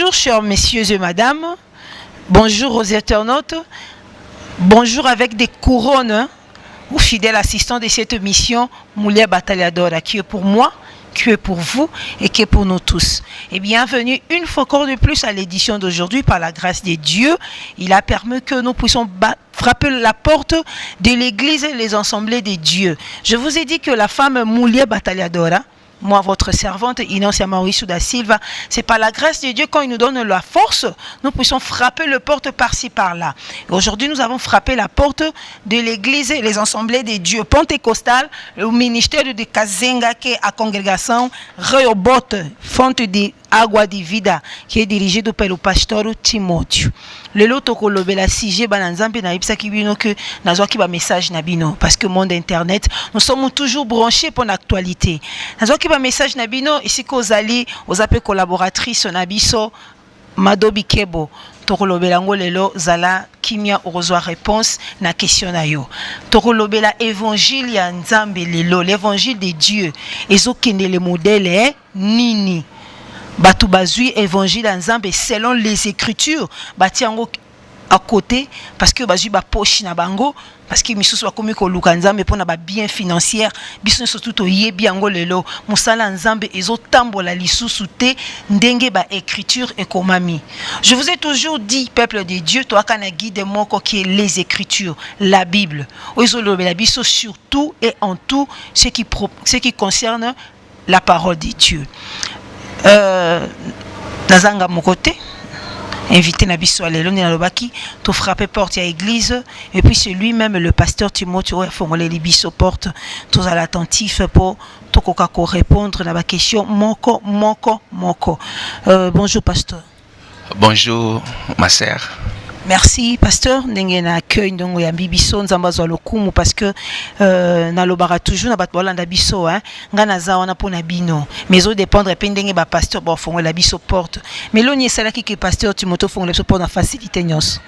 Bonjour chers messieurs et madame, bonjour aux internautes, bonjour avec des couronnes aux fidèles assistants de cette mission Moulia Batalhadora, qui est pour moi, qui est pour vous et qui est pour nous tous. Et bienvenue une fois encore de plus à l'édition d'aujourd'hui. Par la grâce de Dieu, il a permis que nous puissions frapper la porte de l'église et les assemblées de Dieu. Je vous ai dit que la femme Moulia Batalhadora, moi, votre servante, Inácia Mauricio da Silva, c'est par la grâce de Dieu, quand il nous donne la force, nous puissions frapper le porte par-ci, par-là. Aujourd'hui, nous avons frappé la porte de l'église et les assemblées de Dieu pentecostales, le ministère de Kazenga, qui est à congrégation Rehoboth, fonte de Agua de Vida, qui est dirigé par le pasteur Timothée. Le lot tokolobela sije bananzambe na ibisa kibino que nazwa ki ba message na bino parce que monde internet nous sommes toujours branchés pour l'actualité. Nazwa ki ba message na bino ici kozali ozape collaboratrice na biso Madobi Kebo tokolobela ngo lelo zala kimia orozwa réponse na question na yo. Tokolobela évangile ya Nzambe lelo, l'évangile de Dieu. Ezokende le modèle nini? Batu bazui évangile en Nzambe selon les écritures batiango à côté parce que bazui ba poche na bango parce que misusu bakomi ko luka Nzambe pona ba bien financière biso surtout to yebi yango lelo musala Nzambe ezotambola lisusu te ndenge ba écriture ekomami. Je vous ai toujours dit, peuple de Dieu, to akana guide moko qui est les écritures, la Bible. Ozolobela biso surtout et en tout ce qui concerne la parole de Dieu. Nazanga Mokote, invité Nabiso à l'Elon et Lobaki, tout frapper porte à l'église, et puis c'est lui-même le pasteur Timothée, il faut les biso porte, tous à l'attentif pour tout répondre à la question Moko. Bonjour, pasteur. Bonjour, ma sœur. Merci pasteur ndenge na accueil ndongo ya bibiso nzamba zwa lokumu parce que na lobara toujours na bato bolanda biso hein ngana za wana pona bino mais zo dépendre pe ndenge ba pasteur ba fongola biso porte mais loni esalaki que pasteur Timothée fongola biso pour na facilité nyos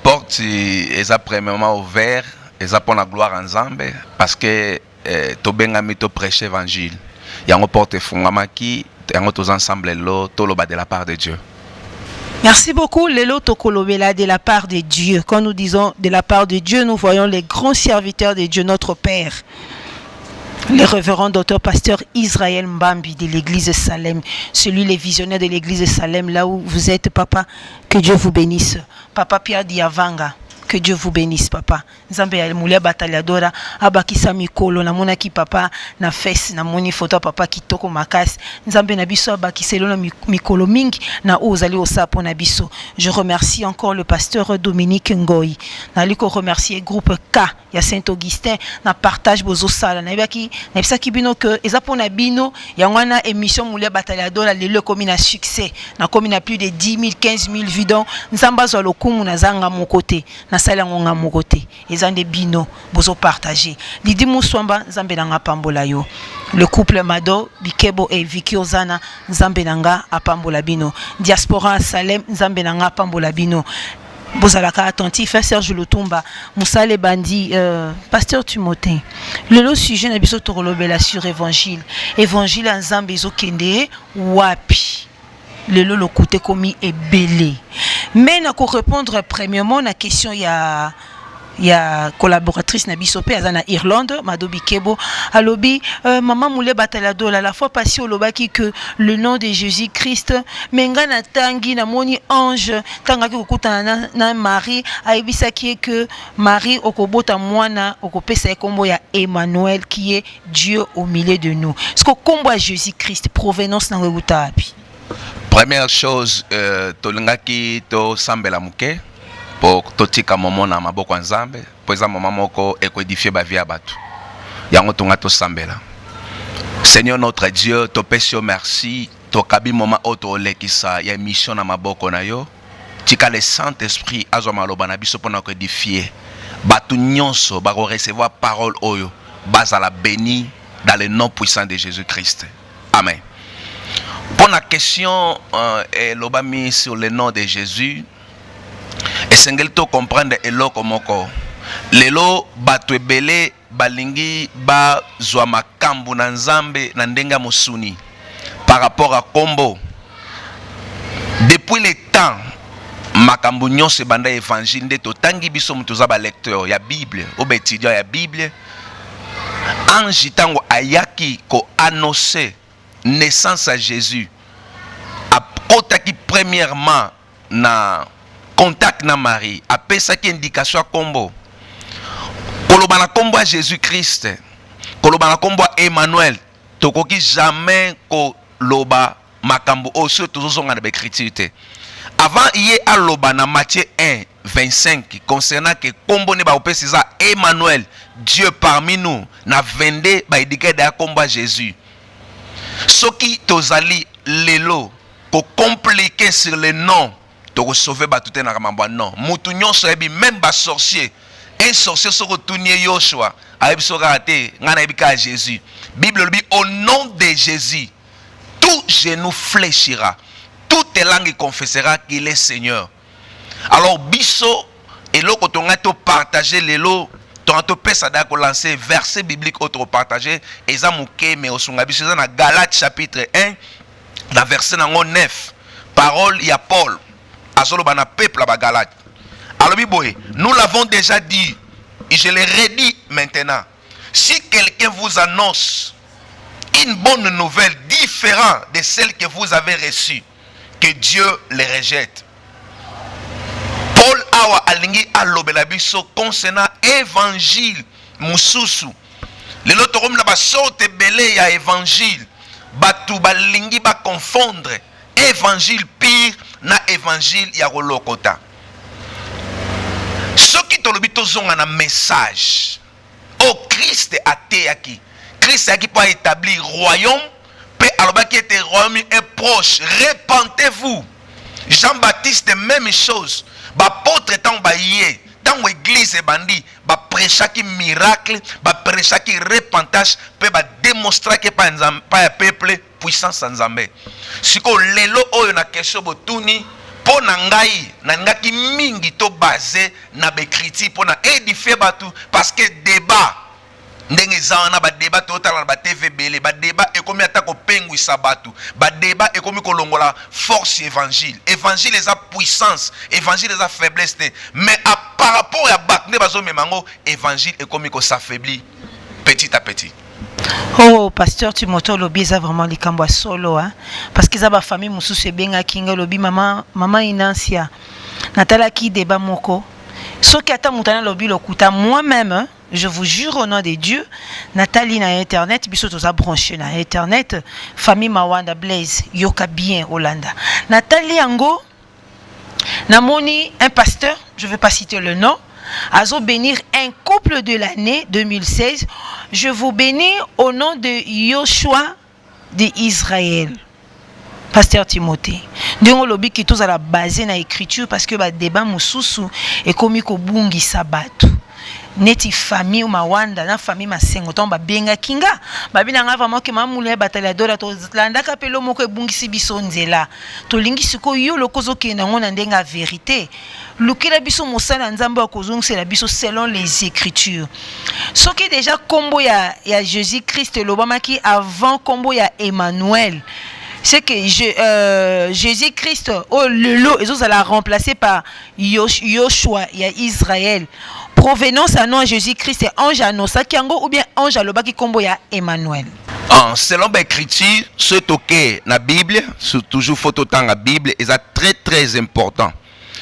porte eza premièrement ouvert eza pour la gloire en Nzambe parce que to bengami to prêcher évangile yango porte fongamaki yango tous ensemble lo to loba de la part de Dieu. Merci beaucoup, Lelo Tokolobela, de la part de Dieu. Quand nous disons de la part de Dieu, nous voyons les grands serviteurs de Dieu, notre Père. Le révérend docteur pasteur Israël Mbambi de l'église Salem, celui les visionnaires de l'église Salem, là où vous êtes, papa, que Dieu vous bénisse. Papa Pierre Diavanga, que Dieu vous bénisse, papa. Nzambe ya Moulia Batalhadora, abakisa mikolo na mona ki papa na fesse na moni photo papa kitoko makasi. Nzambe na biso abakiselo na mikolo mingi na ozali osapo na biso. Je remercie encore le pasteur Dominique Ngoyi. Na liko remercier groupe K ya Saint-Augustin na partage bozo sala na bisaki bino que ezapona bino ya ngwana émission Moulia Batalhadora lelo komi na succès. Na komi na plus de 10 000 15 000 vues donc nzamba zo lokumu na zanga mon côté. Na sala ngonga mon côté. Ezande bino bozo partager. Lidi Muswamba nzambe nanga pambola yo. Le couple Mado Bikebo et Vicky Ozana nzambe nanga apambola bino. Diaspora Salem nzambe nanga pambola bino. Bozalaka attentif, Serge Lutumba, Moussale Bandi, pasteur Timothée. Le sujet na biso tokolobela sur évangile. Évangile en Nzambe ezokende wapi. Le côté komi est belé. Mais na ko répondre premièrement na question il y a collaboratrice na bisope azana Irlande Madobi Kebo alobi maman Moulia Batalhadora la fois passée au lobaki que le nom de Jésus-Christ menga na tangi na moni ange tanga ki kokutana na Marie aibisaki que Marie okobota mwana okopesa kombo ya Emmanuel qui est Dieu au milieu de nous. Est-ce que kombo ya Jésus-Christ provenance na ngekuta api? Première chose tolingaki to sambela muke pour totika momo na maboko Nzambe po eza mama moko ekoedifier ba vie abatu yango tonga to sambela. Seigneur notre Dieu, to pesio merci to kabi moma auto lekisa ya mission na maboko na yo tika le Saint-Esprit azwa maloba na biso pona ko édifier batu nyonso ba recevoir parole oyo bazala béni dans le nom puissant de Jésus-Christ. Amen. Pour la question l'obami sur le nom de Jésus, et sengel to comprendre eloko moko. Lelo batu ebele balingi ba zwa makambu na Nzambe na ndenga musuni par rapport à kombo. depuis le temps makambo nyonso banda évangile nde totangi biso mutu za ba lecteur ya Bible ou ba étudiant ya Bible. Ange tango ayaki ko annoncer naissance à Jésus akotaki premièrement na contact na Marie, apesaki indication kombo koloba na kombo Jésus Christ, koloba na kombo Emmanuel, tokoki jamais koloba makambo oso tozozonga na écriture te. Avant hier aloba na Matthieu 1 25 concernant que kombo ne ba opesi za Emmanuel, Dieu parmi nous, na 22 ba idike da kombo Jésus. Soki tozali lelo ko compliquer sur le nom to sauver batute na kamamba non. Mutu nyonso ebi même ba sorcier. Un sorcier soko tunye Yoshua, ayebi soka ate ngana ebika Jésus. Bible dit au nom de Jésus, tout genou fléchira. Toute langue confessera qu'il est Seigneur. Alors, biso, et l'eau quand on a partagé les lots, on a pesa da ko lancer verset biblique autre partagé, et ça mouké mais au songa biso dans Galates chapitre 1, dans verset 9, parole y a Paul, azolo bana peuple ba Galate. Alors biboé, nous l'avons déjà dit, et je le redis maintenant. Si quelqu'un vous annonce une bonne nouvelle différente de celle que vous avez reçue, que Dieu les rejette. Paul awa alingi alobela biso concernant évangile mususu. Le lotorom na ba sorte belé ya évangile. Batu balingi ba confondre évangile pire na évangile ya kolokota. Ce qui tolobi tozonga na message. Oh Christ a teyaki. Christ a qui pas établir royaume. Alors qui était royaume est proche. Repentez-vous. Jean-Baptiste, même chose. Apôtre tant baillé, tant l'église est bandit, prêcher qui miracle, prêcher qui repentage, peut démontrer que pas un peuple puissant sans Zambé. Si ko lelo oyo na question botuni, po nangai, nangaki mingi to basé na bekriti po na édifier batu parce que débat. Ndenge zawana ba débat total ba TVB ba débat ekomi atako pengwisa batu ba débat ekomi kolongola force évangile eza puissance évangile eza faiblesse mais par rapport à bakne bazo memango évangile ekomi ko s'affaiblit petit à petit. Oh pasteur Timoto lobi eza vraiment likambo solo hein parce que za ba famille mususu benga kinga lobi mama Inancia natala ki débat moko soki ata mutana lobi lokuta moi-même hein? Je vous jure au nom de Dieu, Nathalie na internet, biso toza branché na internet, famille Mawanda Blaise, yoka bien Hollanda. Nathalie Ango, namoni un pasteur, je ne vais pas citer le nom, azo bénir un couple de l'année 2016. Je vous bénis au nom de Yoshua d'Israël. Pasteur Timothée. Ndongo lobi ki toza la basé na écriture parce que ba débat mususu et komi ko bungi sabatu. Neti famille ou mawanda na famille masengo tomba benga kinga babina nga vraiment ke mamule batala dola to landa kapelo moko ebungisi biso nzela to lingi siko yo lokozo ke na ngona ndenga vérité lukila biso mosala nzambe akozongisa biso selon les écritures soki déjà kombo ya Jésus Christ lobamaki avant kombo ya Emmanuel. C'est que Jésus Christ le lot ils ont la remplacé par Yoshua il y a Israël. Provenance à nom Jésus Christ et ange annonça kiango ou bien ange alobaki kombo ya Emmanuel. Selon l'écriture, ce toqué na Bible, c'est toujours photo dans la Bible, et c'est très très important.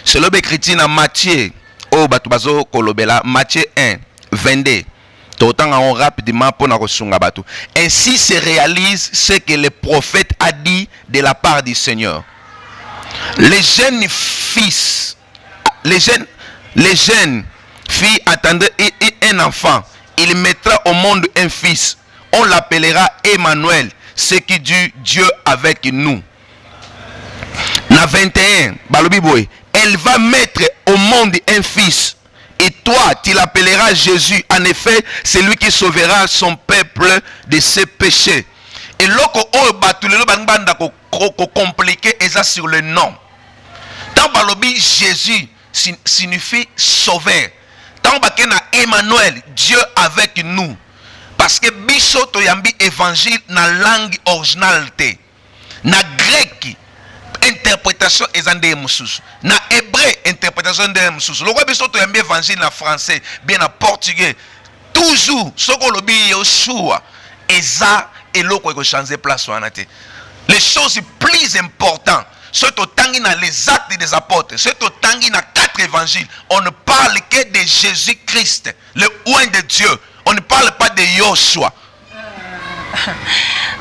Selon l'écriture na Matthieu, oh batubazo kolobela Matthieu 1 22. Autant on rapidement pour na kosunga batu. Ainsi se réalise ce que le prophète a dit de la part du Seigneur. Les jeunes fils, les jeunes filles attendraient un enfant. Il mettra au monde un fils. On l'appellera Emmanuel, ce qui dit Dieu avec nous. Na 21, balobi boy, elle va mettre au monde un fils. Et toi, tu l'appelleras Jésus. En effet, c'est lui qui sauvera son peuple de ses péchés. Et loko o batulelo bangbanda ko compliqué et ça sur le nom. Tant balobi Jésus signifie sauveur. Tant bakena Emmanuel, Dieu avec nous. Parce que biso to yambi évangile na langue originalité. Na grec interprétation ezande mususu na hébreu interprétation de mususu lokwa biso to yambe évangile na français bien na portugais toujours soko lobi Yoshua eza eloko eko changer place wana te. Les choses plus importantes, ce tangi na les actes des apôtres, ce tangi na 4 évangiles, on ne parle que de Jésus-Christ, le oint de Dieu. On ne parle pas de Yoshua.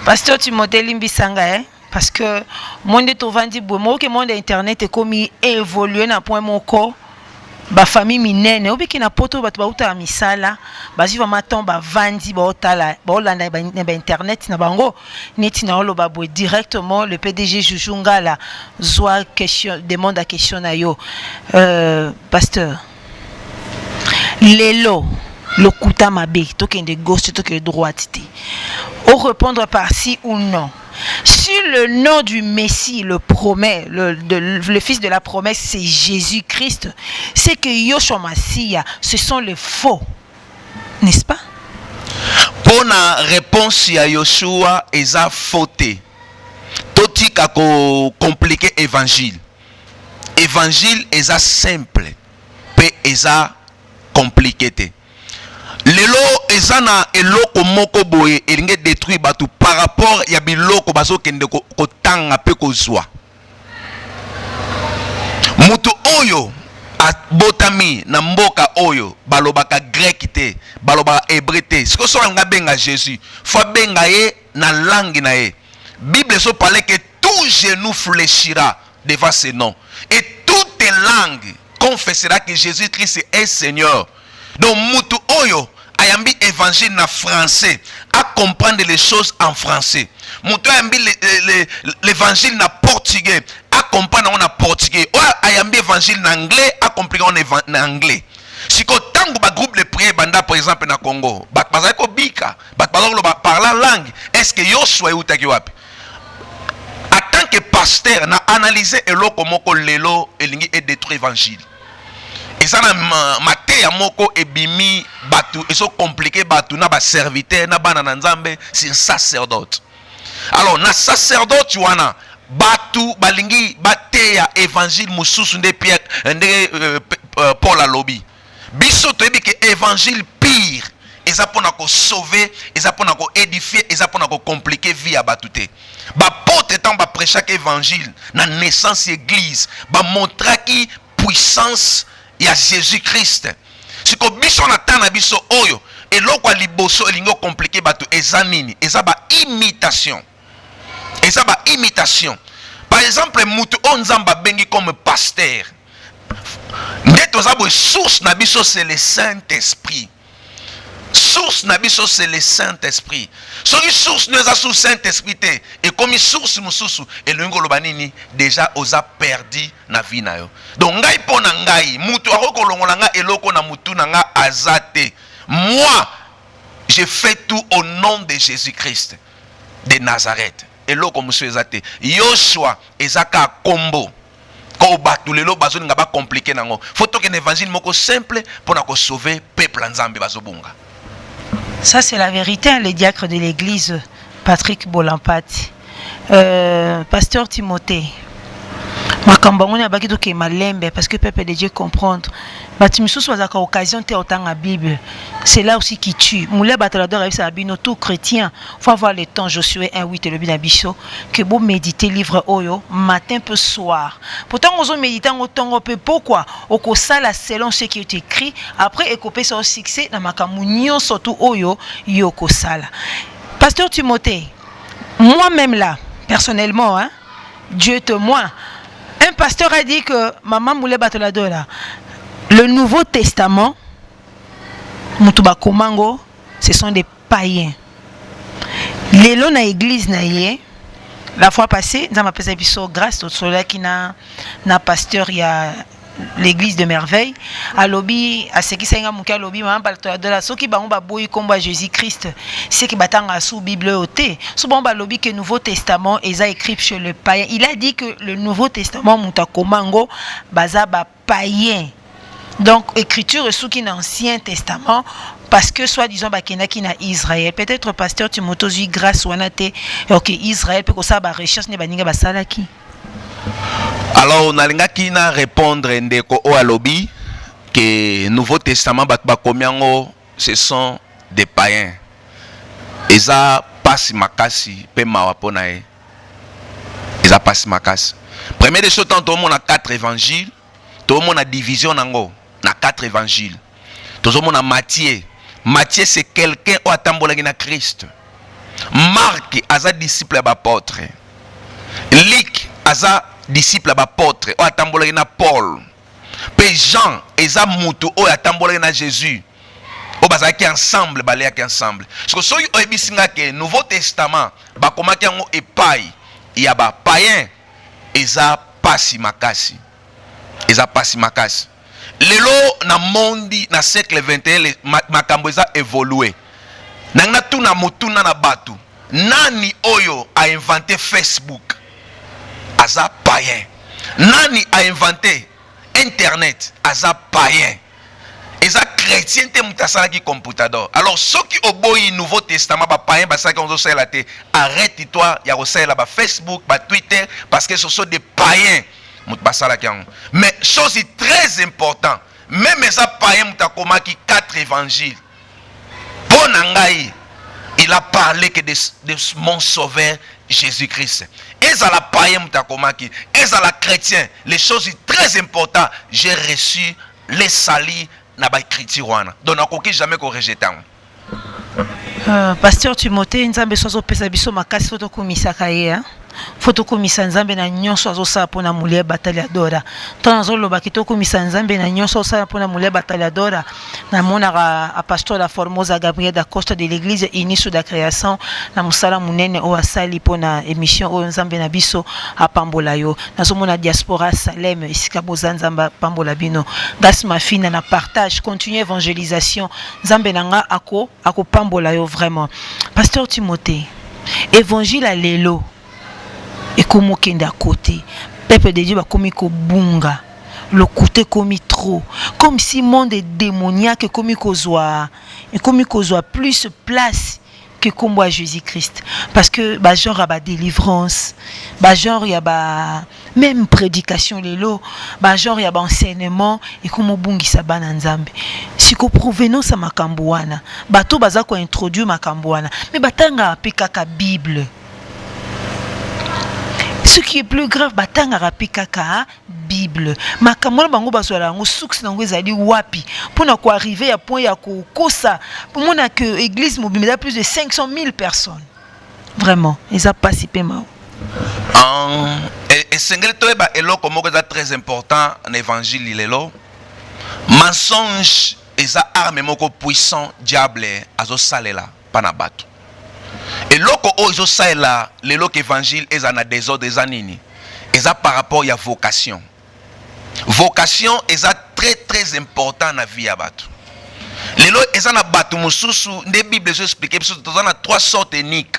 Pasteur Timothée Limbisanga, parce que monde est au vendi bomo que monde internet est comme évolué na point mon corps. Ba famille minene obiki na poto batu bauta misala bazi va maton ba vandi ba otala ba olanda ba internet na bango neti na olo ba boy directement le PDG Jujunga la zwa question demande à question na yo pasteur lelo lokuta mabe to kende gauche to kende droite te au répondre par si ou non. Si le nom du Messie, le fils de la promesse, c'est Jésus-Christ, c'est que Yoshua Massia, ce sont les faux. N'est-ce pas? Pour la réponse à Yoshua, il a fauté. Tout ce qui a compliqué l'évangile. L'évangile est simple, mais il a compliqué. Lelo ezana eloko moko boye elinge détruire batu par rapport ya biloko bazo kende ko tanga pe ko zwa. Mutu oyo botami na mboka oyo balobaka grec te, balobaka hébreu te. Siko so nga benga Jésus, faut benga ye na langue na ye. Bible so parle que tout genou fléchira devant ce nom et toute langue confessera que Jésus-Christ est Seigneur. Donc mutu oyo ayambi évangile na français à comprendre les choses en français. Mutu ayambi l'évangile na portugais à comprendre en portugais. Ou ayambi évangile na anglais à comprendre en anglais. Si ko tango ba groupe de prière banda par exemple na Congo, ba bazako bika, ba parler langue, est-ce que Yoshua utaki wapi? En tant que pasteur na analyser eloko moko lelo elingi et détruire évangile. Et ça na maté ya moko ebimi batu et so compliqué batu na ba serviteur na bana na nzambe c'est sacerdote. Alors na sacerdote wana batu balingi baté ya évangile mususu nde Pierre nde Paul alobi. Biso to ebi ke évangile pire eza pona ko sauver, eza pona ko édifier, eza pona ko compliquer vie ya batu te. Ba porte tant ba prêcher évangile na naissance église, ba montrer ki puissance il y a Jésus-Christ. Si ko biso na tana biso oyo eloko liboso elingo compliqué batu ezanini ezaba imitation. Ezaba imitation. Par exemple mutu onzamba bengi comme pasteur. Neto zabo source na biso c'est le Saint-Esprit. Source na biso c'est le Saint-Esprit. Soki source nous a sous Saint-Esprit te et comme source mususu elingo lobanini déjà oza perdu na vie na yo. Donc ngai pona ngai mutu akokolongola nga eloko na mutu na nga azate. Moi je fais tout au nom de Jésus-Christ de Nazareth. Eloko musu ezate. Yoshua ezaka kombo. Ko batu lelo bazo nga ba compliqué nango. Faut que l'évangile moko simple pour na ko sauver peuple nzambe bazobunga. Ça, c'est la vérité, le diacre de l'église, Patrick Bolampati. Pasteur Timothée, Makambangoni a baki toke malembe parce que peuple de Dieu comprendre. Batimiso soit à occasion de autant la Bible. C'est là aussi qui tue. Moulé batalador avec sa Bible, tout chrétien. Faut avoir le temps, Josué 1:8 le binabiso que vous méditez livre oyo matin peu soir. Pourtant on a médité autant peu pourquoi au sala selon ce qui est écrit après écopé sur succès dans makamunio surtout oyo yoko sala. Pasteur Timothée, moi-même là personnellement hein, Dieu témoin. Un pasteur a dit que maman moulé batalador là le Nouveau Testament, Mutuba Komango, ce sont des païens. Les lois na église na yé, la fois passée, nous avons appelé ça grâce au soleil qui na pasteur il y a l'église de merveille. À lobby, à ce qui s'est engagé lobby, maman parle de la so qui ba boy combat Jésus-Christ, c'est qui batanga sous Bible ôté. Souvent ba lobby que Nouveau Testament est écrit chez le païen. Il a dit que le Nouveau Testament Mutuba Komango baza ba païen. Donc, écriture sous qui l'Ancien Testament, parce que soi-disant, bakena qui na Israël, peut-être pasteur Timothée grâce ou anate, ok Israël peut que ça ba recherche ne baninga basala qui. Alors nalingaki na répondre ndeko o alobi que Nouveau Testament batba komiango ce sont des païens. Eza pasi makasi pe mawa pona e. Eza pasi makasi. Premier des choses, tout le monde a 4 évangiles. Tout le monde a division nango na 4 évangiles. Tout le monde a Matthieu. Matthieu c'est quelqu'un qui a tambolé na Christ. Marc aza disciple d'apôtre. Luc aza disciple d'apôtre qui a tambolé na Paul. Pe Jean eza mutu o a tambolé na Jésus. O bazaki ensemble, baléaki ensemble. Parce que soy o ebisinga ke Nouveau Testament ba komaki yango epai ya ba païen eza pasi makasi. Eza pasi makasi. Lelo na mondi na siècle 21 makambo eza évolué. Nanga tuna mutuna na batu. Nani oyo a inventé Facebook? Aza païen. Nani a inventé Internet? Aza païen. Eza chrétien te mutasala ki computador. Alors ceux qui oboyi Nouveau Testament ba païen ba saki onzo sala te, arrête-toi ya ko ba Facebook, ba Twitter parce que ce sont des païens. Mais chose très importante, même les païens mutakomaki 4 évangiles. Bon angai, il a parlé que de mon sauveur Jésus-Christ. Et ça la païen mutakomaki, et ça la chrétien. Les choses très importantes, j'ai reçu les salis na ba écriture wana. Donc nakoki jamais ko rejeter. Pasteur Timothée nzambe sozo pesa biso makasi foto komisaka ye. Foto komisa nzambe na nyonso azosala pona mulie batali adora. Tana zoloba kitoko komisa nzambe na nyonso azosala pona mulie batali adora. Na monaka a pasteur la Formosa Gabriel da Costa de l'église unie sous la création na musala munene o asali pona émission o nzambe na biso apambola yo. Nazomona diaspora Salem isika bozanzamba pambola bino. Grâce ma fille na partage, continue évangélisation. Nzambe nanga ako pambola yo vraiment. Pasteur Timothée, évangile à lelo et comme kenda côté peuple de Dieu va comme bunga le côté comme trop comme si monde est démoniaque comme kozwa et comme kozwa plus place que comme Jésus-Christ parce que ba genre a ba délivrance ba genre y a ba même prédication lelo ba genre y a ba enseignement et comme bungi sa bana nzambe si ko provenance à makambo wana bato baza ko introduire makambo wana mais batanga apikaka Bible. Ce qui est plus grave, batanga rapikaka Bible. Makamona bango bazwala ngo succès nango ezali wapi pour na ko arriver à point ya ko kosa pour mona que église mobimela plus de 500 000 personnes. Vraiment, ils a participé ma. Et sengel to ba eloko moko za très important en évangile lelo. Mensonge eza arme moko puissant diable azo salela pana bato. Et loko ozo saela le loko évangile est en désordre des anini. Et ça par rapport à la vocation. Vocation est très important dans la vie à batu. Les lois est en batu mususu des bibles je expliquer parce que tu as 3 sortes d'éniques.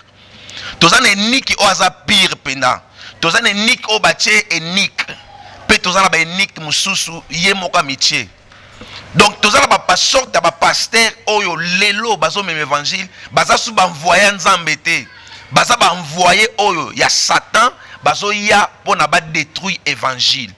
Tu as énique qui osa pire pena. Tu as énique au bâché énique. Puis tu as énique mususu yemoka métier. Donc tous les pasteurs, les pasteurs, oyo lelo bazo même évangile, baza sou ba envoyer nzambete, baza ba envoyer oyo ya Satan, bazo ya pona ba détruire évangile.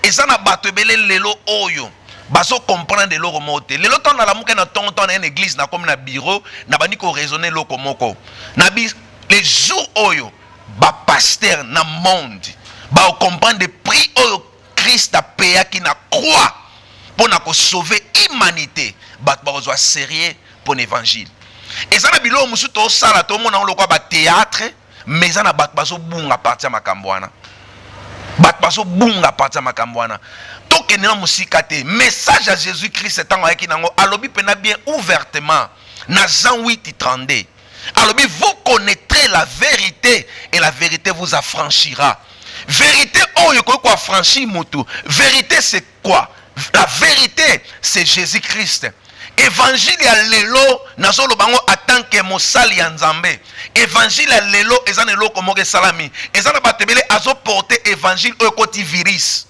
Et ça na bato belé lelo oyo, bazo comprendre le remonter. Lelo ton na la muke na ton na une église na comme na bureau, na bani ko raisonner loko moko. Na bi les jours oyo, ba pasteur na monde, ba comprendre de prix oyo Christ a payé qui na croix. Pour sauver l'humanité, il faut sérieux pour l'évangile. Et ça, il y a des gens qui ont un théâtre, mais il y a des gens qui ont un partir de message à Jésus-Christ, c'est bien ouvertement. Dans Jean 8:32. Alors, vous connaîtrez la vérité et la vérité vous affranchira. Vérité, oh, il faut affranchir moto. Vérité, c'est quoi? La vérité, c'est Jésus-Christ. Évangile à l'élo, nazolo bango en tant que mosali nzambe. Évangile à l'élo, ezan elo comme que salami. Ezan batebele azo porter évangile au côté virus.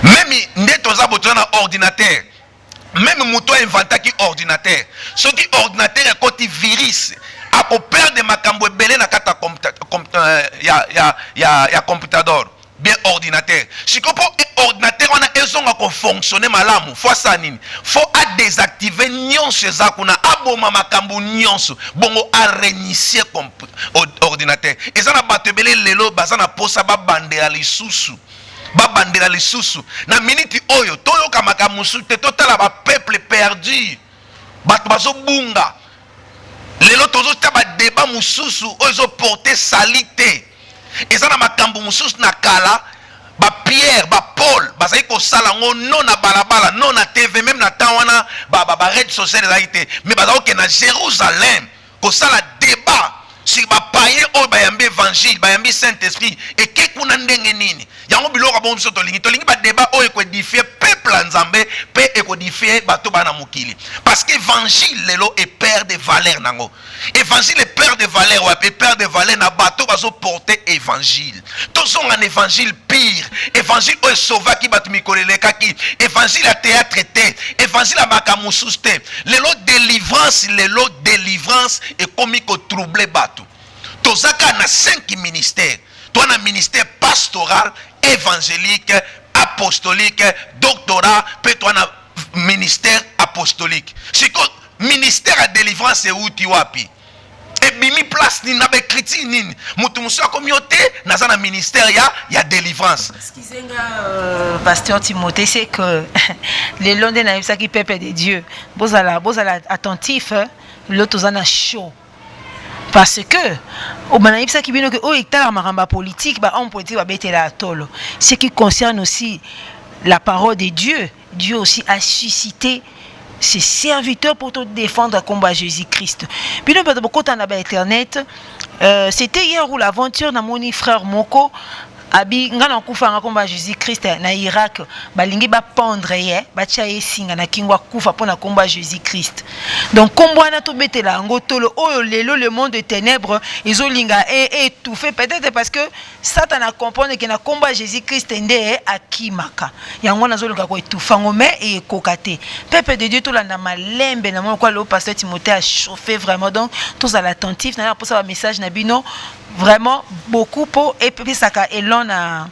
Même ndetoza botona ordinateur. Même mouto inventa qui ordinateur. Ce qui ordinateur est côté virus. A perdre makambo belé na kata ya computador bien ordinateur sikopo ordinateur wana ezonga ko fonctionner malamu faut ça nini faut a désactiver nyonso eza kuna aboma makambo nyonso bongo a réinitier ordinateur eza na bato ebele lelo baza na posa babandela lisusu na minute oyo toyoka makambo mosusu te totala ba peuple perdu bato bazobunga lelo tozota ba débat mosusu oyo ezoporte salite eza na makambo mosusu na kala ba Pierre ba Paul bazali kosala ngo non na balabala non na TV même na temps wana ba red social ezali te mais bazali ke na Jérusalem kosala débat sur ba païen oyo bayambi évangile bayambi Saint-Esprit et ke kuna ndenge nini yango biloko bon biso tolingi ba débat oyo ekodifie peuple nzambe pe ekodifie bato bana mokili parce que évangile lelo est père de valeur nango évangile est père de valeur ou père de valeur na bato bazo porter évangile tous ont un évangile pire évangile oyo sauvaki bato mikoleleka ki évangile a théâtre te évangile a makamusus te lelo délivrance et comme ko troubler bato tozaka na 5 ministères toi na ministère pastoral évangélique apostolique doctorat peut toi na ministère apostolique siko ministère à délivrance et outi wapi et bimi place ni na be critique nini mutu musu a communauté na za na ministère ya délivrance excusez-moi pasteur Timothée c'est que les londés na ça qui peuple de Dieu bozala attentif l'autre zana chaud parce que au manayipsa qui bino que o etala maramba politique ba homme politique ba betela tolo ce qui concerne aussi la parole de Dieu aussi a suscité ses serviteurs pour te défendre combat Jésus-Christ. Bino ba beaucoup na ba internet c'était hier ou l'aventure na moni frère Moko abi ngana kufa ngakomba Jésus-Christ na Irak balingi ba pendre ye ba tia esinga na kingwa kufa pona komba Jésus-Christ. Donc kombo na to betela ngotolo oyo lelo le monde de ténèbres izolinga étouffé peut-être parce que Satan a comprendre que na komba Jésus-Christ ndé akimaka. Yango nazolinga ko étouffa ngome et kokate. Peuple de Dieu to landa malembe na mo kwa le pasteur Timothée a chauffé vraiment donc tous à l'attentif na pour ça message na bino vraiment beaucoup pour et puis ça ka elon na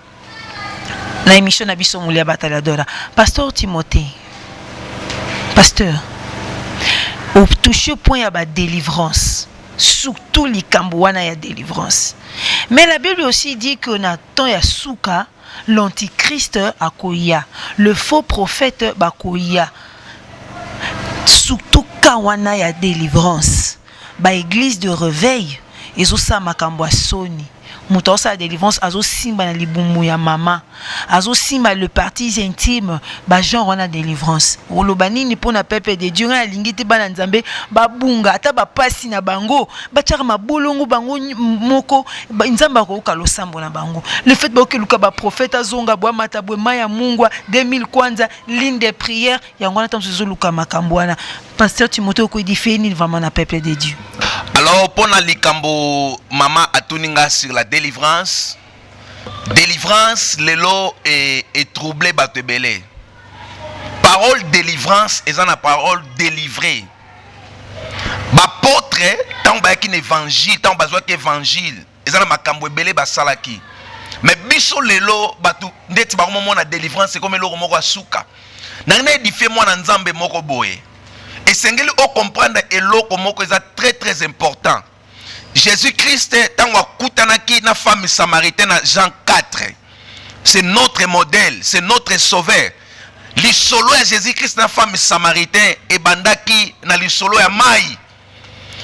émission na biso mulia bataladora pasteur Timothée pasteur au toucher point ya ba délivrance surtout les kambouana ya délivrance mais la Bible aussi dit que na temps ya souka l'antichrist akoya le faux prophète bakoya surtout kawana ya délivrance ba église de réveil ezosa makambo soni muto sa délivrance azo simba na libumu ya mama azo simba le parties intime ba genre on a délivrance olobani ni pona peuple de Dieu na lingiti bana nzambe babunga ata ba pasi na bango ba tchaka mabolongo bango moko nzamba ko kalo sambo na bango le fait ba ke luka ba prophète azonga bwa matabwe maya mungwa 2000 kwanza ligne de prière yango na tamzo luka makambo wana pasteur Timothée ko édifier ni vraiment na peuple de Dieu. Alors pour na likambo mama atuninga sur la délivrance lelo est troublé batebele parole délivrance et la parole délivrée bapôtre tant ba ki évangile tant bazwa ki évangile ezana makambo ebele basalaki mais biso lelo batu ndeti ba moment na délivrance c'est comme eloko moko asuka na édifier moi na nzambe moko boye et sengeli o comprendre eloko moko eza très important. Jésus-Christ tant akutanaki na femme samaritaine na Jean 4. C'est notre modèle, c'est notre sauveur. Lisolo ya Jésus-Christ na femme samaritaine e bandaki na lisolo ya mai.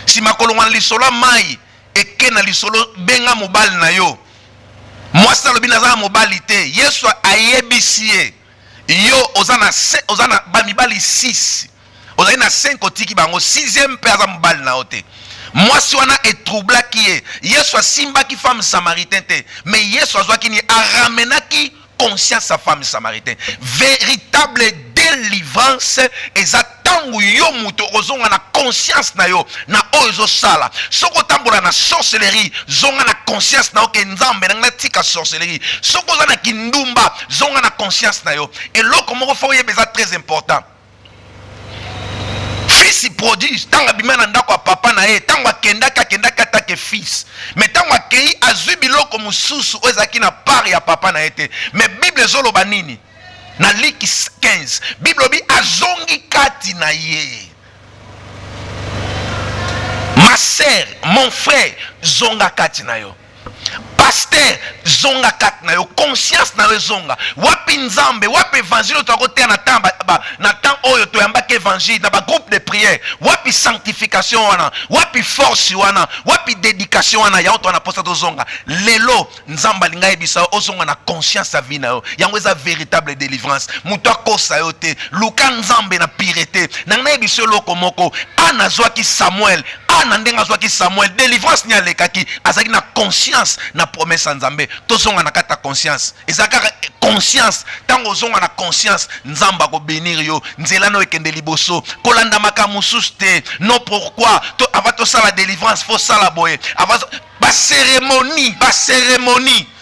Si makolo wana lisolo ya mai e ke na lisolo benga mobali na yo. Moi ça lobi na za mobali te. Yesu ayebisie. Yo ozana ba mibali 6. Ozali na 5 otiki bango 6e pe aza mobali na ote. Moi si wana est troubla qui est Yesu simba ki femme samaritaine te mais Yesu azwa ki ni a ramenaki conscience sa femme samaritaine véritable délivrance ezatangu yo muto ozonga na conscience na yo na ozo sala soko tambola na sorcellerie zonga na conscience na oke nzambe na tika sorcellerie soko za na kindumba zonga na conscience na yo et loko moko fo yebeza très important. fils prodige tanga bimana ndako papa na ye tanga kendaka atake fils mais tanga kei azwi biloko mususu ezaki na part ya papa na ye mais Bible zoloba nini na Luc 15 Bible bi azongi kati na ye. Ma sœur, mon frère, zonga kati na yo. Pasteur, zonga kati na yo. Conscience na yo zonga. Wapi nzambe, wapi évangile to akote na temps oyo to yambaki évangile na ba groupe de prière. Wapi sanctification wana, wapi force wana, wapi dédication wana ya to na posta to zonga. Lelo nzamba linga ebisa ozonga na conscience sa vie na yo. Yango eza véritable délivrance. Muto akosa yo te, luka nzambe na pireté. Na ebiso loko moko, ana zwaki Samuel. Ndenga zwaki Samuel délivrance ni alekaki azaki na conscience na promesse nzambe tozonga na kata conscience ezaka conscience tango zonga na conscience nzamba ko bénir yo nzela no ekende liboso kolanda makamususu te non pourquoi to avato sala délivrance faut sala boye avato ba cérémonie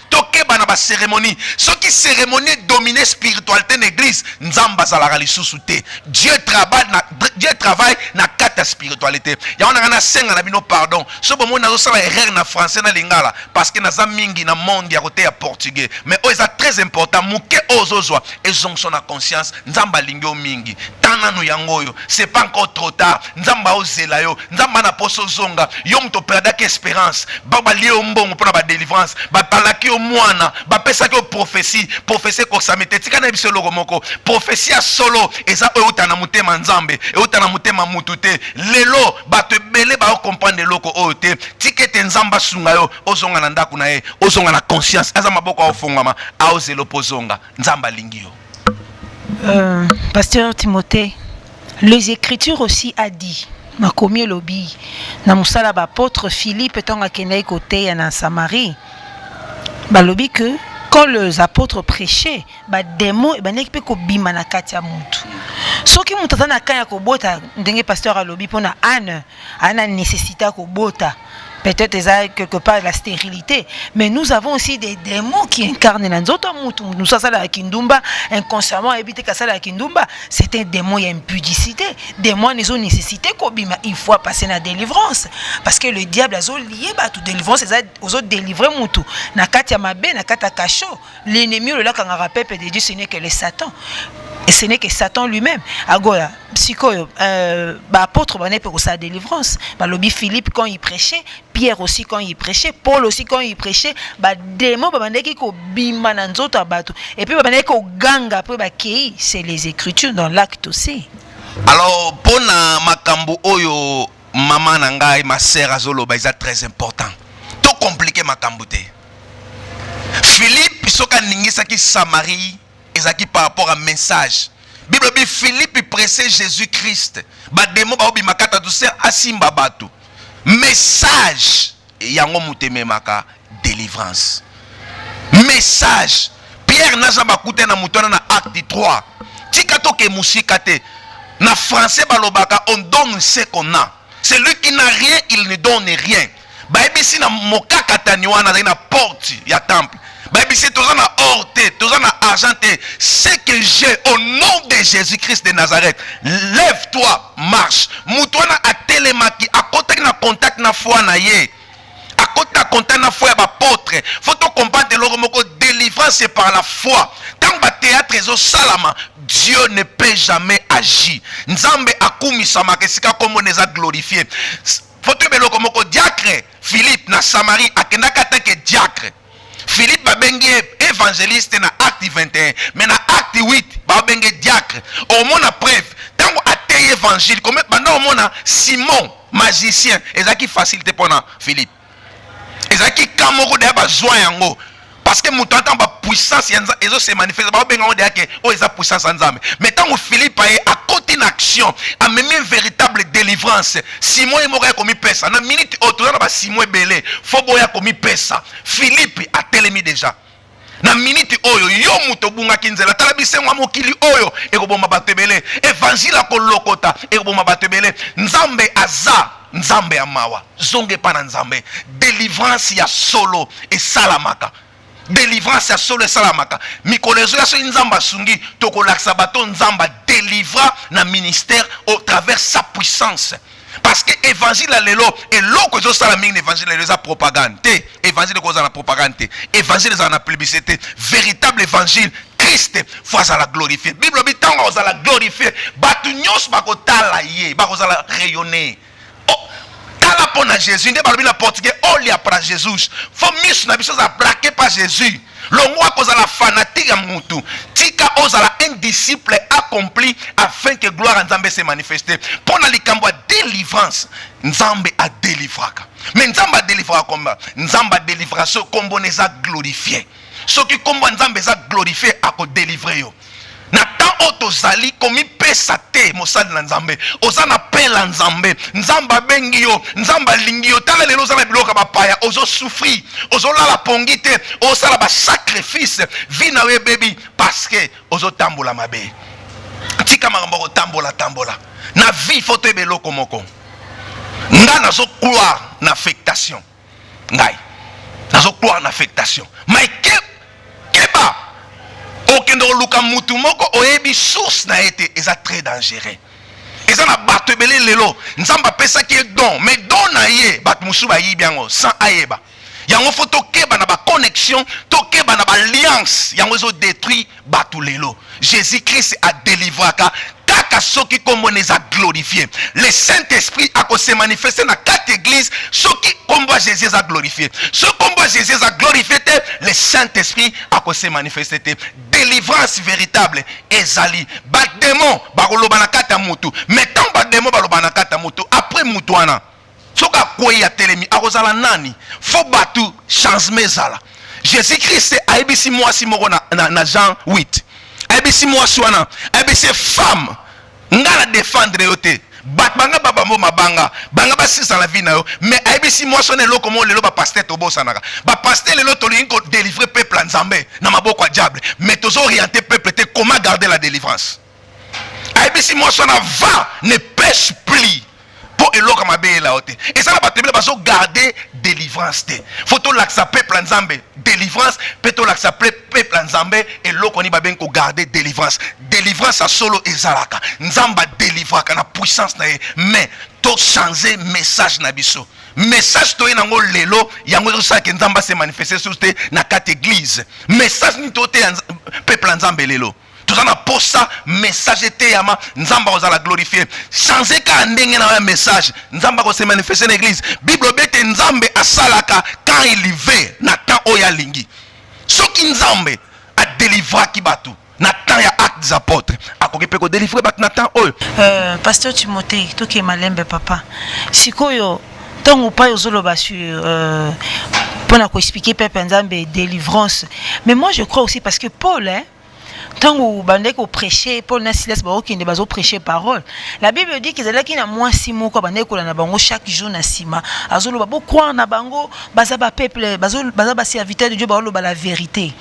tokeba na ba cérémonie soki cérémonie dominer spiritualité d'église nzamba zalaka lisusu te Dieu travaille na kata spiritualité ya ona na senga na bino pardon so bomo na sala erreur na français na lingala parce que naza mingi na monde ya côté ya portugais mais o eza très important muke ozozwa ezongso na conscience nzamba lingio mingi tana no yangoyo c'est pas encore trop tard nzamba ozela yo nzamba na poso zonga yo mto perdaki espérance baba lié mbongo pour ba délivrance ba palaki mwana ba pesa ko prophétie ko samete tika na biso loko moko prophétie ya solo eza euta na mutema nzambe euta na mutema mutute lelo ba te belé ba comprendre loko ote tikete nzamba sunga yo ozonga na ndaku na ye ozonga na conscience aza maboko ofungama aozelo pozonga nzamba lingio. Pasteur Timothée, les Écritures aussi a dit makomi lobi na musala ba apôtre Philippe tonga kenai côté na Samarie balobi que quand les apôtres prêchaient ba démon e baneki pe ko bima na kati ya mutu soki mutu atana kanya ko bota ndenge pasteur alobi pona ana nécessité ko bota peut-être ça quelque part la stérilité mais nous avons aussi des démons qui incarnent dans notre mutu nous ça la kindumba inconsciemment éviter que ça la kindumba c'est un démon il y a impudicité démon ils ont nécessité ko bima il faut passer la délivrance parce que le diable a lié ba tout délivrance ça aux autres délivrer mutu na kati ya mabe na kati ya cachot l'ennemi le là quand on rappelle de Dieu ce n'est que le Satan. Et ce n'est que Satan lui-même. Agola, psycho, apôtre, pour sa délivrance. Lobi Philippe quand il prêchait, Pierre aussi quand il prêchait, Paul aussi quand il prêchait, démon, et puis ganga, c'est les Écritures dans l'acte aussi. Alors, pour makambo oyo maman nangai ma sœur azolo c'est très important. Tout compliqué makambo te. Philippe soka ningisa ki Samarie ezaki par rapport à message. Bible dit Philippe pressait Jésus-Christ. Ba démon ba obi makata douceur asimba batu. Message yango muteme maka délivrance. Message. Pierre naza bakute na mutona na acte 3. Tika toke musika te. Na français balobaka on donne ce qu'on a. Celui qui n'a rien, il ne donne rien. Ba ebisi na mokaka taniwana na porte ya temple. C'est tout ça na orte, tout ça na argenté. Ce que j'ai au nom de Jésus-Christ de Nazareth. Lève-toi, marche. Moutouana a télémaki, à côté na contact na foi na ye. À côté na contact na foi apôtre. Faut to comprendre de l'oromoko délivrance c'est par la foi. Tant ba théâtre ezo salama, Dieu ne peut jamais agir. Nzambe akumi samake sika comme on les a glorifié. Faut to be l'oromoko diacre. Philippe na Samarie akenda kateke diacre. Philippe Babengi évangéliste na acte 21 mais na acte 8 Babengi diacre au monde a preuve tant a té évangile comme pendant au monde Simon magicien ezaki facilité pour Philippe ezaki kamoko de ba joie yango parce que mutantan ba puissance ezo se manifeste ba benga de yake o eza puissance nzambe mais tant Philippe a côté une action a même une véritable délivrance Simon est mort comme pesa na minute autour na ba Simon belé faut boya comme pesa Philippe a télémi déjà na minute oyo yo muto bunga kinzela tala bisengo mokili oyo ekoboma batebele évangile ko lokota ekoboma batebele nzambe aza nzambe amawa zonge pana nzambe délivrance ya solo et salamaka délivrance ya solo esalamaka mikolo ezo ya so nzamba sungi tokolakisa bato nzamba délivra na ministère au travers sa puissance. Parce que évangile à l'élo et l'eau que ça la mine évangile les a propagande évangile cause la propagande évangile les a publicité véritable évangile Christ faut à la glorifier Bible dit tant on la glorifier batu nyos bakotala ye bakozala rayonner tala pona Jésus ndé balobi na portugais olia para Jesus faut miss na biso za braquer par Jésus longwa kozala fanatique ya mutu tika ozala un disciple accompli afin que gloire nzambe se manifeste pona likambo délivrance nzambe a délivraka mais nzambe a délivraka komba nzambe a délivraka so kombo neza glorifié ce qui kombo nzambe za glorifié ako délivrer yo na tant otozali komi pesa te mosali na nzambe ozana pela nzambe nzamba bengi yo nzamba lingi yo tala lelo zala biloka bapaya ozo souffrir ozolala pongi te osala ba sacrifice vina we baby parce que ozo tambola mabe tika makambo ko tambola na vie faut te beloko moko nga nazo croire na affectation ngai nazo croire na affectation mais keba okende oluka mutu moko oyebi source na ete eza très dangereux eza na bato ebele lelo nzamba pesaki ye don mais don na ye bato mosusu bayibi yango sans ayeba yango fo tokeba na baconnexion tokeba na baalliance yango ezodétruire bato lelo Jésus Christ adélivraka kaka soki kombo neza glorifié le Saint-Esprit akose manifester na quatre églises soki kombo Jésus eza glorifié ce kombo Jésus eza glorifié te le Saint-Esprit akose manifester te délivrance véritable ezali ba démon bakoloba na kata mutu mais tant ba démon baloba na kata mutu après mutu wana soka koya telemi akozala nani fo batu changement ezala Jésus Christ aibisi mwasi moko na Jean 8 aibisi mwasi wana aibisi femme ngala défendre yo te banga baba mo mabanga banga basisa la vie na yo mais aibisi mwasi wana eloko mo lelo ba pasteur tobosanaka ba pasteur lelo tolingi ko délivrer peuple nzambe na maboko ya diable mais tozo orienter peuple te comment garder la délivrance aibisi mwasi wana va ne pêche plus pour eloka mabe la ote et ça la batebele baso garder délivrance te faut to laksa peuple nzambe délivrance peut to laksa peuple nzambe eloko ni baben ko garder délivrance a solo ezalaka nzamba délivraka na puissance na ye mais to changer message na biso message to yango lelo yango zo sa ke nzamba se manifester sur te na quatre église message ni to te peuple nzambe lelo tozana posa message te yama nzamba ozala glorifier changer ka ndenge na message nzamba ko se manifester na église bible bete nzambe asalaka quand il veut na temps oya lingi soki nzambe a délivrer ki batu na temps ya actes des apôtres akoki pe ko délivrer batu na temps oyo pasteur Timothée toki malembe papa sikoyo tango pa yozoloba sur pour na ko expliquer peuple nzambe délivrance mais moi je crois aussi parce que Paul tant que bandeko prêcher Paul na Silas ba okende bazo prêcher parole la Bible dit qu'ils allaient ki na mwasi moko bandeko na bango chaque jour na sima azolo ba croire na bango baza ba peuple baza ba serviteur de Dieu ba la vérité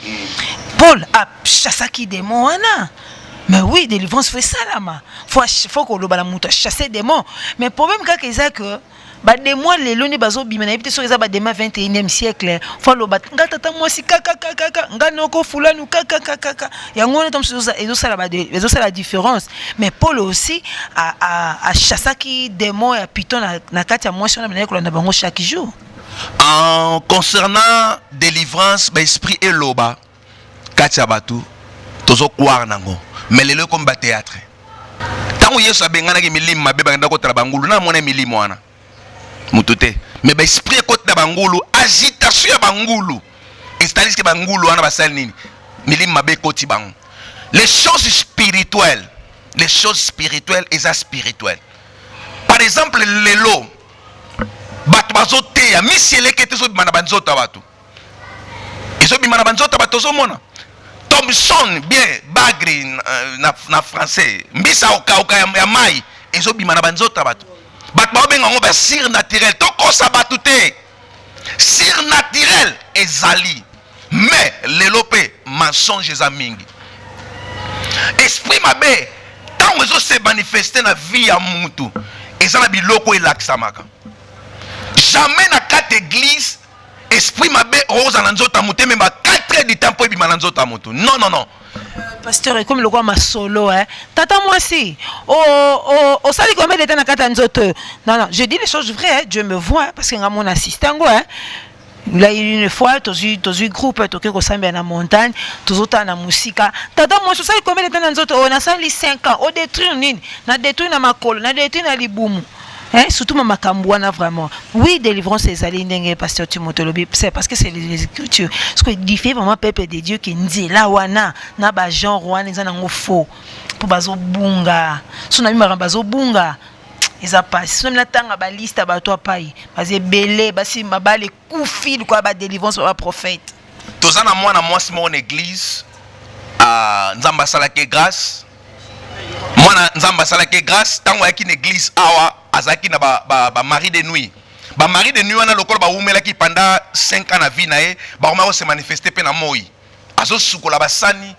Paul a chassaki démon wana mais oui délivrance fait ça là ma faut que lo ba la muta chasser démon mais problème ka que ba démon lelo ni bazo bimana ebite so eza ba démon 21e siècle faut lo ba ngata mwasi kaka nganoko fulanu kaka yango na tamso ezo sala la différence mais Paul aussi a chassaki démon ya piton na kati ya mwasi na baneko na bango chaque jour en concernant délivrance ba esprit eloba kati ya batu tozo croire nango mais lelo comme ba théâtre tango yesu abengana ki milimo mabe bangenda ko tala bangulu na mona milimo wana mutute mais ba esprit côté bangulu agitation ya bangulu c'est-à-dire que bangulu wana basali nini milimo mabe koti bango les choses spirituelles eza spirituelles par exemple lelo batu bazote ya misieleke te zo bimana banzoto batu ezo bimana banzoto batu zo mona Thompson bien bagri na français mbisa oka ya mai ezo bimana banzoto batu bat ba benga ngo ba surnaturel to kosa batu te surnaturel ezali mais lelope mensonge za mingi esprit mabe tant ezo se manifester na vie ya mutu ezala biloko elaksamaka jamais na quatre églises esprit mabe roza na nzota muteme ba quatre extrait du temps pour bimananzo tamutu. Non, non, non. Pasteur, comme le roi ma solo, hein. Tata moi si. Oh, ça dit combien de temps na kata nzoto. Non, non, je dis les choses vraies, hein. Dieu me voit, hein, parce que nga mon assistant, hein. Là, une fois, tu as eu groupe, tu as eu na montagne, tu as eu na musique. Tata moi, ça dit combien de temps na nzoto. On a sali 5 ans, on détruit nini, na détruit na makolo, na détruit na libumu. Hein, surtout ma Kambouana vraiment. Oui, délivrance c'est allé pasteur Timotolobi, c'est parce que c'est les écritures. Ce qui diffère vraiment peuple de Dieu qui dit là wana na ba genre wana ils en faux pour bazo bunga. Sona mi bazo bunga. Ils a pas si même la tanga ba liste ba toi pai. Bazé belé basi mabale kufi quoi ba délivrance ba prophète. Tozana moi si mon église à nzamba salake grâce. Moi nzamba salake grâce tango yaki une église awa azaki na ba mari de nuit. Ba mari de nuit wana lokolo ba umelaki pendant 5 ans na vie na ye, ba oma se manifester pe na moi. Azo sukola basani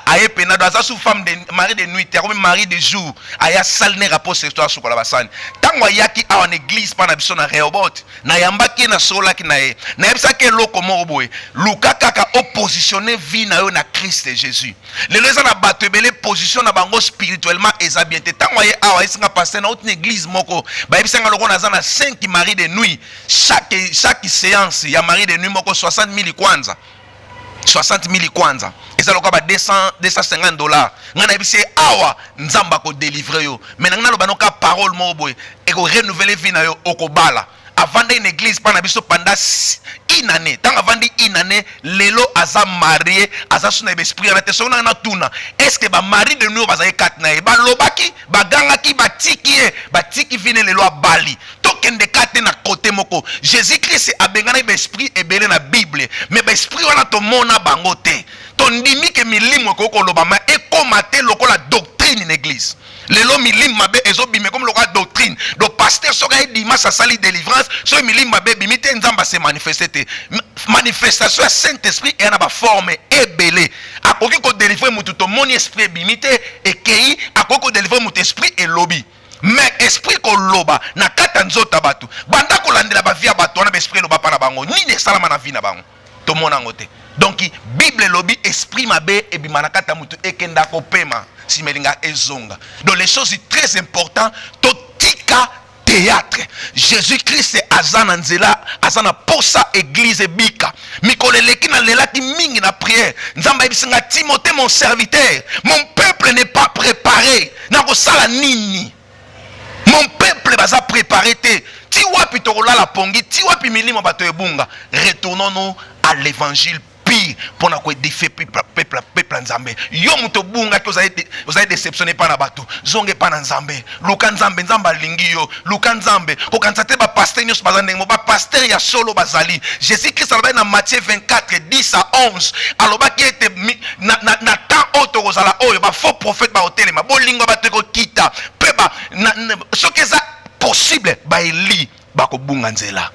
aye penado aza sous femme de mari de nuit, comme mari de jour, aya salne rapport sexuel sukola basani. Tango yaki awa na église pa na biso na Rehoboth, na yambaki na sola ki na ye. Na yebisa ke loko moko boye. Luka kaka oppositionner vie na yo na Christ Jésus. Lelo eza na bato ebele position na bango spirituellement eza bien te. Tango ye awa esinga pasteur na autre église moko, ba yebisa nga loko na za na 5 mari de nuit. Chaque séance ya mari de nuit moko 60 000 kwanza. 60 000 kwanza. Et ça, ba $250. Ngana ebise awa nzamba ko délivrer yo. Mais ngana lo banoka parole mo boy et ko renouveler vie na yo okobala. Avant une église pendant une année. Tant avant une année, lelo aza marié, aza suna esprit na te sona na tuna. Est-ce que ba mari de nous baza 4 na ba lobaki, ba gangaki ba tiki vine lelo bali. Tokende kate na côté moko. Jésus-Christ a bengana ba esprit ebele na Bible, mais ba esprit wana to mona bango te. Tondimi ke milimo ko loba ma ekomate lokola doctrine na église. Lelo milim mabe ezo bime comme le doctrine. Donc pasteur soka dimanche sali délivrance, so milim mabe bimite nzamba se manifester. Manifestation Saint-Esprit et na ba forme ebele. Akoki ko délivrer mutu to moni esprit bimite ekei, akoki ko délivrer mutu esprit et lobby. Mais esprit ko loba na kata nzota batu. Banda ko landela ba via batu na esprit loba pa na bango. Ni ne salama na vie na bango. To mona ngote. Donc Bible lobby esprit mabe e bimana kata mutu ekenda ko pema. Si melinga ezonga. Donc les choses très importantes, totika théâtre. Jésus-Christ est azana nzela, azana posa église bika. Mikoleleki na lelaki mingi na prière. Nzamba ibisinga Timothée mon serviteur. Mon peuple n'est pas préparé. Nako sala nini. Mon peuple baza préparé te. Ti wapi torola la pongi, ti wapi milimo bato ebunga. Retournons-nous à l'évangile pour na ko édifier peuple nzambe. Yo muto bunga que vous avez déceptionné par na bato. Zonge pa na nzambe. Luka nzambe nzamba lingi yo. Luka nzambe ko kansate ba pasteur nyos bazande mo ba pasteur ya solo bazali. Jésus-Christ aloba na Matthieu 24 10 à 11. Aloba ki ete na temps auto kozala oyo ba faux prophète ba hotelema. Bo lingo ba te ko kita. Pe ba ce que ça possible ba eli ba ko bunga nzela.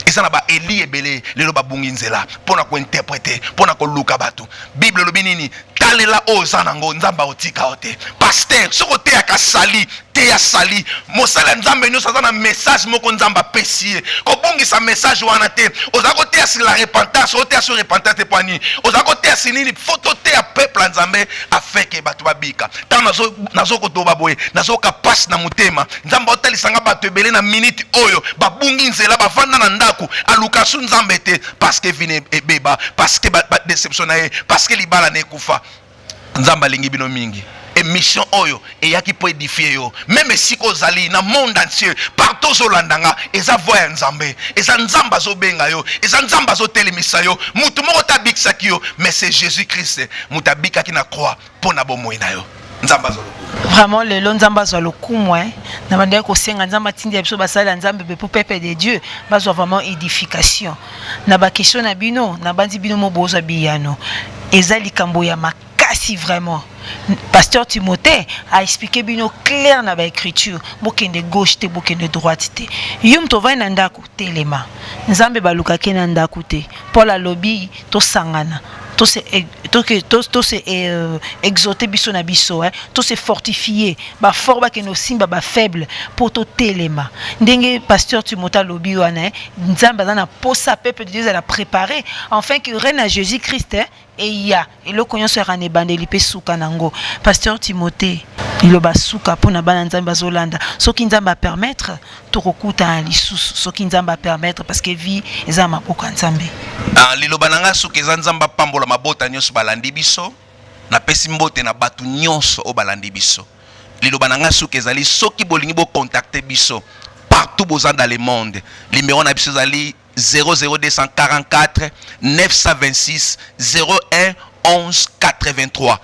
Et ça na ba Eli ebele lelo ba bungi nzela pona ko interpréter pona ko luka batu. Bible lobi nini talela ozana ngo nzamba otika ote. Pasteur soko te akasali te ya sali mosala nzambe nyo sazana message moko nzamba pesier. Ko bungi sa message wana te. Ozako te asi la repentance, ote asi repentance te poani. Ozako te asi nini photo te a peuple nzambe afin que batu babika. Tant nazo ko to baboye, nazo ka passe na mutema. Nzamba otali sanga batu ebele na minute oyo ba bungi nzela ba vanda na ndaku alukasu nzambe te parce que vine ebeba, parce que ba déception na ye, parce que libala ne kufa. Nzamba lingi bino mingi. Et mission oyo et yaki po édifier yo. Même si ko zali na monde entier, partout zo landanga, eza voya nzambe, eza nzamba zo benga yo, eza nzamba zo telemisa yo, mutu moko tabikisa ki yo, mais c'est Jésus-Christ mutabika ki na croix pona bomoi na yo. Nzamba zo. Vraiment le nzamba zo lokumu na bande ko senga nzamba tindi biso basala nzambe be pour peuple de Dieu, bazo vraiment édification. Na ba question na bino, na bandi bino mo bozo biyano. Eza likambo ya makasi vraiment. Pasteur Timothée a expliqué bino clair na ba écriture, bokende gauche te bokende droite te. Yum to va na ndako telema. Nzambe baluka ke na ndako te. Paul alobi to sangana. tous exhorter biso na biso, tous fortifier ba fort ba que nos simba ba faible pour to telema ndenge pasteur Timothée lobi wana nzamba na posa peuple de Dieu à préparer enfin que reine à Jésus-Christ et ya eloko nyonso ya rane bandeli pe suka nango pasteur Timothée il ba suka pona bana nzamba zolanda soki nzamba permettre to kokuta lisusu soki nzamba permettre parce que vie eza maboko nzambe liloba nanga suka eza nzamba pambola mabota nyonso balandi biso na pesi mbote na batu nyonso o balandi biso liloba nanga suka ezali soki bolingi bo contacter biso partout dans le monde numéro na biso ezali 00244 926 01 11 83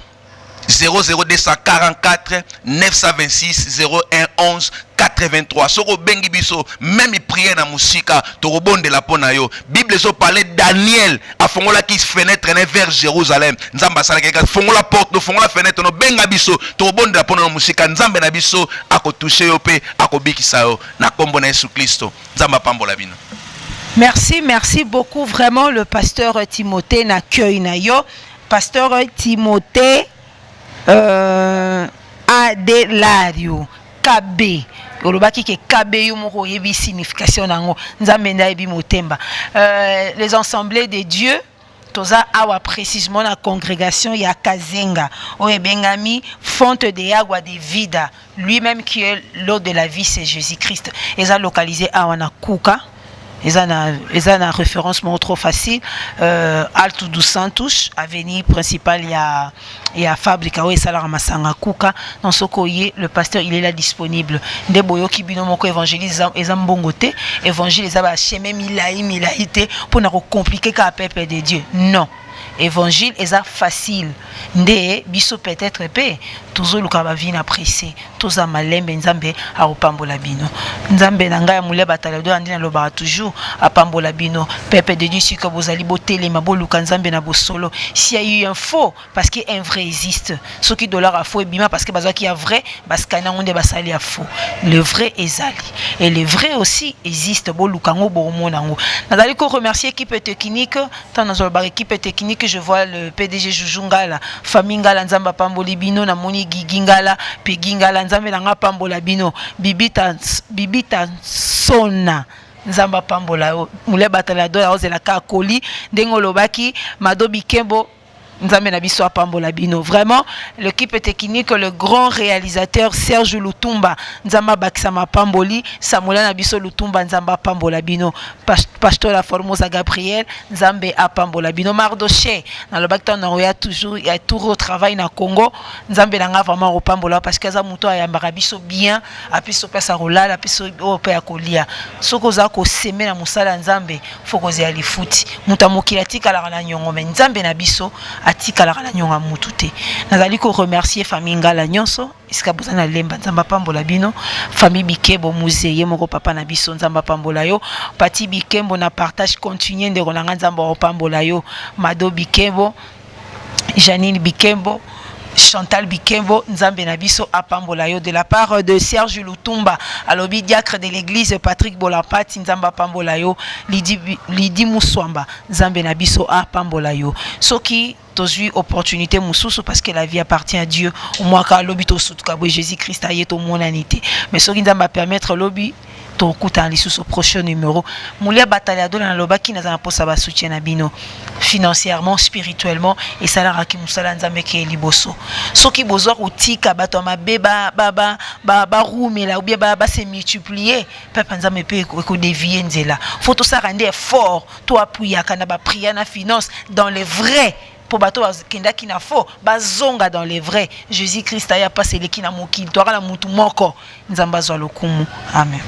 00244 926 01 11 83. Soko bengi biso même prière na musika to robondela pona yo. Bible zo parler Daniel a fongola ki fenêtre vers Jérusalem. Nzamba sala ke fongola porte no fongola fenêtre no benga biso to robondela pona na musika nzambe na biso ako toucher yo pe ako bikisa yo na kombo na Yesu Kristo. Nzamba pambola bino. Merci beaucoup vraiment le pasteur Timothée na cueil na yo. Pasteur Timothée Adelario KB olobaki ke KB yo moko yebi signification nango nzambe na yebi motemba les assemblées de Dieu toza awa précisément la congrégation ya Kazenga oye bengami fonte de yagwa de vida lui-même qui est l'eau de la vie c'est Jésus-Christ eza localisé awa na Kuka. Ils ont une référence trop facile. Alto dos Santos, avenue principale, il y a Fabrica, où est Salara Masanga Kuka. Dans ce courrier, le pasteur il est là disponible. Des boyo qui bino moko évangélise, ils ont bon côté. Évangélise, ça va chemin milaïté pour ne compliquer qu'à peuple de Dieu. Non. Évangile est facile. Nde biso peut-être pe toujours lukaba vina pressé. Toza malembe nzambe a opambola bino. Nzambe nanga ya mule batala do andina loba toujours a pambola bino. Peuple de Dieu siko bozali botele maboluka nzambe na bosolo. S'il y a eu un faux parce que un vrai existe. Ce qui dollar a faux et bima parce que baza qui a vrai parce qu'il y a onde basali a faux. Le vrai ezali et le vrai aussi existe boluka ngo bomonango. Nazali ko remercier équipe technique tant dans le bar équipe technique je vois le PDG Jujungala Famingala Nzamba Pamboli Bino na moni Gigingala pe Gingala Nzambe nanga Pambola Bino Bibita Sona Nzamba Pambola mule batala do ya ozela ka koli ndengolo baki Madobi Kembo Nzambe na biso apambola bino. Vraiment, l'équipe technique, le grand réalisateur Serge Lutumba, Nzamba Baksama Pamboli, Samuel na biso Lutumba Nzamba Pambola bino, Pasteur la Formosa Gabriel, Nzambe apambola bino, Mardoché, dans le bakta on a toujours, il y a tout au travail na Congo, Nzambe nanga vraiment opambola parce que za muto ya mbarabiso bien, apiso pesa rolala, apiso ope ya kolia. Soko za ko semer na musala Nzambe, foko ze ali futi. Muta mokilatika la na nyongo mais Nzambe na biso atika la na nyonga mutu te. Nazali ko remercier famille Ngala nyonso, iska bozana lemba Nzamba pambola bino, famille Bikebo museye moko papa na biso Nzamba pambola yo, Pati Bikembo na partage continue de Rolanga Nzamba pambola yo, Mado Bikembo, Janine Bikembo, Chantal Bikembo, Nzambe Nabiso apambola yo de la part de Serge Lutumba, alobi diacre de l'église Patrick Bolapati Nzamba pambola yo, Lidi Muswamba, Nzambe Nabiso apambola yo. Soki tozui opportunité mususu parce que la vie appartient à Dieu. Au moins ka lobi to sutuka bo Jésus-Christ ayeto monanité. Mais soki Nzamba permettre lobi to kuta lisusu prochain numéro. Moulia batalia do na loba ki na posa ba soutien na bino financièrement, spirituellement et salara ki musala Nzambe ke liboso. Soki bozo utika bato mabeba ba rumela ou bien ba se multiplier papa Nzambe pe ko dévier nzela. Faut to ça rendre fort, to appuyer kana ba prier na finance dans les vrais pour bato kenda ki na fo bazonga dans les vrais. Jésus-Christ aya passé le ki na mokili to ala mutu moko Nzamba zo lokumu. Amen.